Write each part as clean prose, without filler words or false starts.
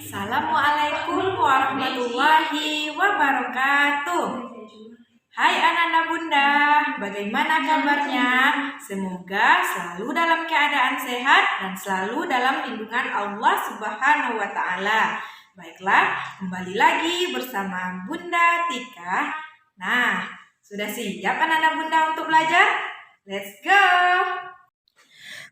Assalamualaikum warahmatullahi wabarakatuh. Hai anak-anak bunda, bagaimana kabarnya? Semoga selalu dalam keadaan sehat dan selalu dalam lindungan Allah Subhanahu wa Ta'ala. Baiklah, kembali lagi bersama Bunda Tika. Nah, sudah siap anak-anak bunda untuk belajar? Let's go!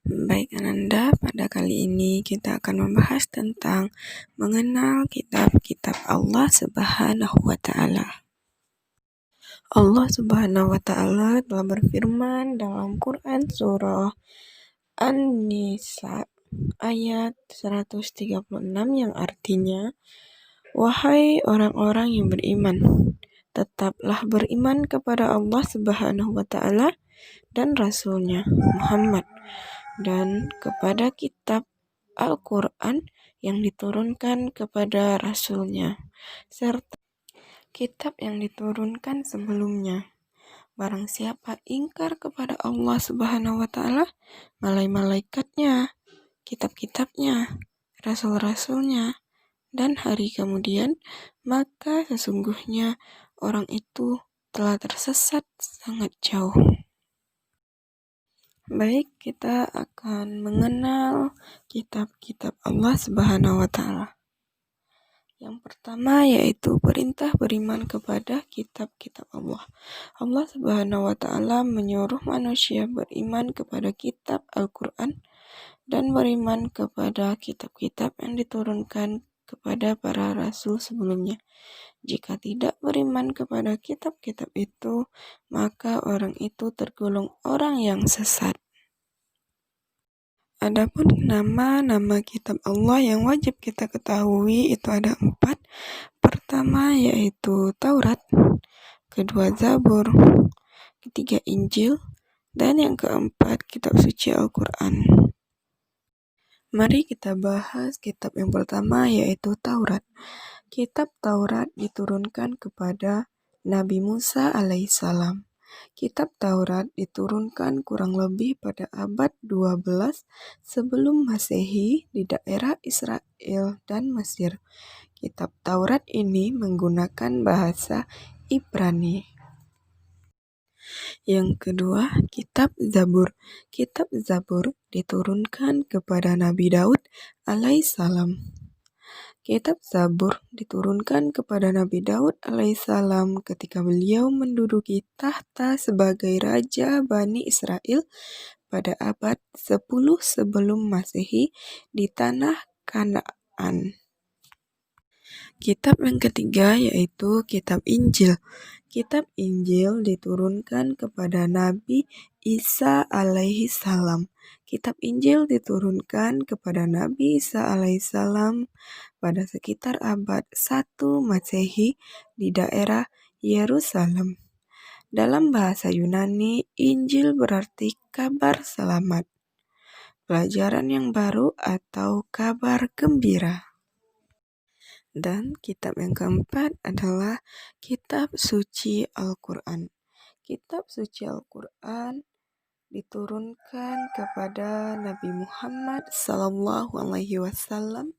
Baik Ananda, pada kali ini kita akan membahas tentang mengenal kitab-kitab Allah Subhanahu wa Ta'ala. Allah Subhanahu wa Ta'ala telah berfirman dalam Quran surah An-Nisa ayat 136 yang artinya, "Wahai orang-orang yang beriman, tetaplah beriman kepada Allah Subhanahu wa Ta'ala dan Rasul-Nya Muhammad, dan kepada kitab Al-Quran yang diturunkan kepada Rasul-Nya, serta kitab yang diturunkan sebelumnya. Barang siapa ingkar kepada Allah Subhanahu wa Ta'ala, malaikat-malaikatnya, kitab-kitabnya, rasul-rasulnya, dan hari kemudian, maka sesungguhnya orang itu telah tersesat sangat jauh." Baik, kita akan mengenal kitab-kitab Allah Subhanahu wa Ta'ala. Yang pertama yaitu perintah beriman kepada kitab-kitab Allah. Allah Subhanahu wa Ta'ala menyuruh manusia beriman kepada kitab Al-Quran dan beriman kepada kitab-kitab yang diturunkan kepada para rasul sebelumnya. Jika tidak beriman kepada kitab-kitab itu, maka orang itu tergolong orang yang sesat. Adapun nama-nama kitab Allah yang wajib kita ketahui itu ada 4. Pertama yaitu Taurat, kedua Zabur, ketiga Injil, dan yang keempat kitab suci Al-Quran. Mari kita bahas kitab yang pertama yaitu Taurat. Kitab Taurat diturunkan kepada Nabi Musa alaihissalam. Kitab Taurat diturunkan kurang lebih pada abad 12 sebelum Masehi di daerah Israel dan Mesir. Kitab Taurat ini menggunakan bahasa Ibrani. Yang kedua, kitab Zabur. Kitab Zabur diturunkan kepada Nabi Daud alaihissalam. Kitab Zabur diturunkan kepada Nabi Daud alaihissalam ketika beliau menduduki tahta sebagai Raja Bani Israel pada abad 10 sebelum Masehi di tanah Kanaan. Kitab yang ketiga yaitu kitab Injil. Kitab Injil diturunkan kepada Nabi Isa alaihissalam. Kitab Injil diturunkan kepada Nabi Isa alaihissalam pada sekitar abad 1 Masehi di daerah Yerusalem. Dalam bahasa Yunani, Injil berarti kabar selamat, pelajaran yang baru atau kabar gembira. Dan kitab yang keempat adalah kitab suci Al-Quran. Kitab suci Al-Quran diturunkan kepada Nabi Muhammad SAW.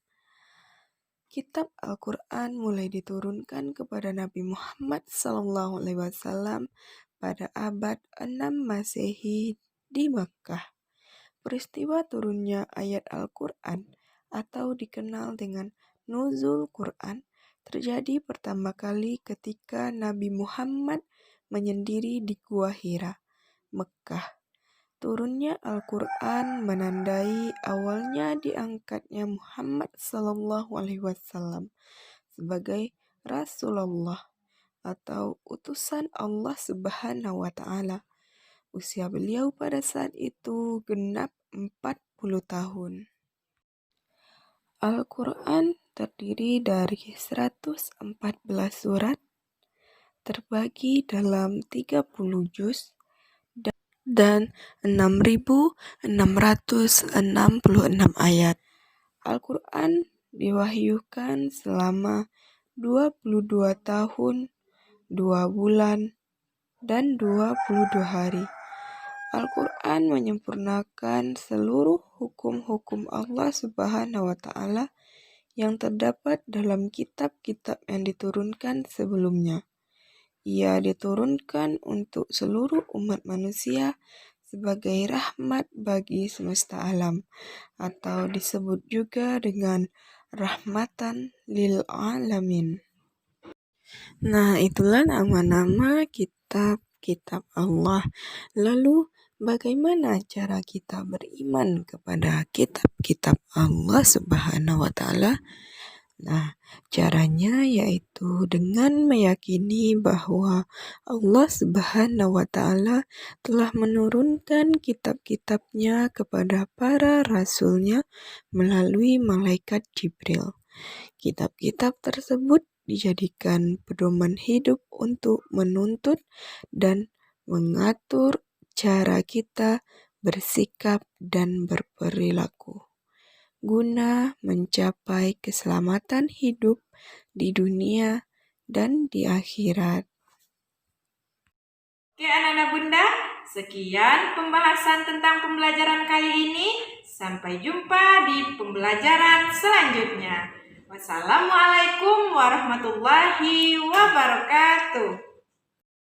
Kitab Al-Quran mulai diturunkan kepada Nabi Muhammad SAW pada abad 6 Masehi di Mekkah. Peristiwa turunnya ayat Al-Quran atau dikenal dengan Nuzul Quran terjadi pertama kali ketika Nabi Muhammad menyendiri di Gua Hira, Mekkah. Turunnya Al-Quran menandai awalnya diangkatnya Muhammad SAW sebagai Rasulullah atau utusan Allah Subhanahu wa Ta'ala. Usia beliau pada saat itu genap 40 tahun. Al-Quran terdiri dari 114 surat, terbagi dalam 30 juz, dan 6.666 ayat. Al-Quran diwahyukan selama 22 tahun, 2 bulan, dan 22 hari. Al-Quran menyempurnakan seluruh hukum-hukum Allah Subhanahu wa Ta'ala yang terdapat dalam kitab-kitab yang diturunkan sebelumnya. Ia diturunkan untuk seluruh umat manusia sebagai rahmat bagi semesta alam, atau disebut juga dengan rahmatan lil alamin. Nah, itulah nama-nama kitab-kitab Allah. Lalu, bagaimana cara kita beriman kepada kitab-kitab Allah Subhanahu wa Ta'ala? Nah, caranya yaitu dengan meyakini bahwa Allah Subhanahu wa Ta'ala telah menurunkan kitab-kitabnya kepada para rasulnya melalui malaikat Jibril. Kitab-kitab tersebut dijadikan pedoman hidup untuk menuntut dan mengatur cara kita bersikap dan berperilaku guna mencapai keselamatan hidup di dunia dan di akhirat. Oke anak-anak bunda, sekian pembahasan tentang pembelajaran kali ini. Sampai jumpa di pembelajaran selanjutnya. Wassalamualaikum warahmatullahi wabarakatuh.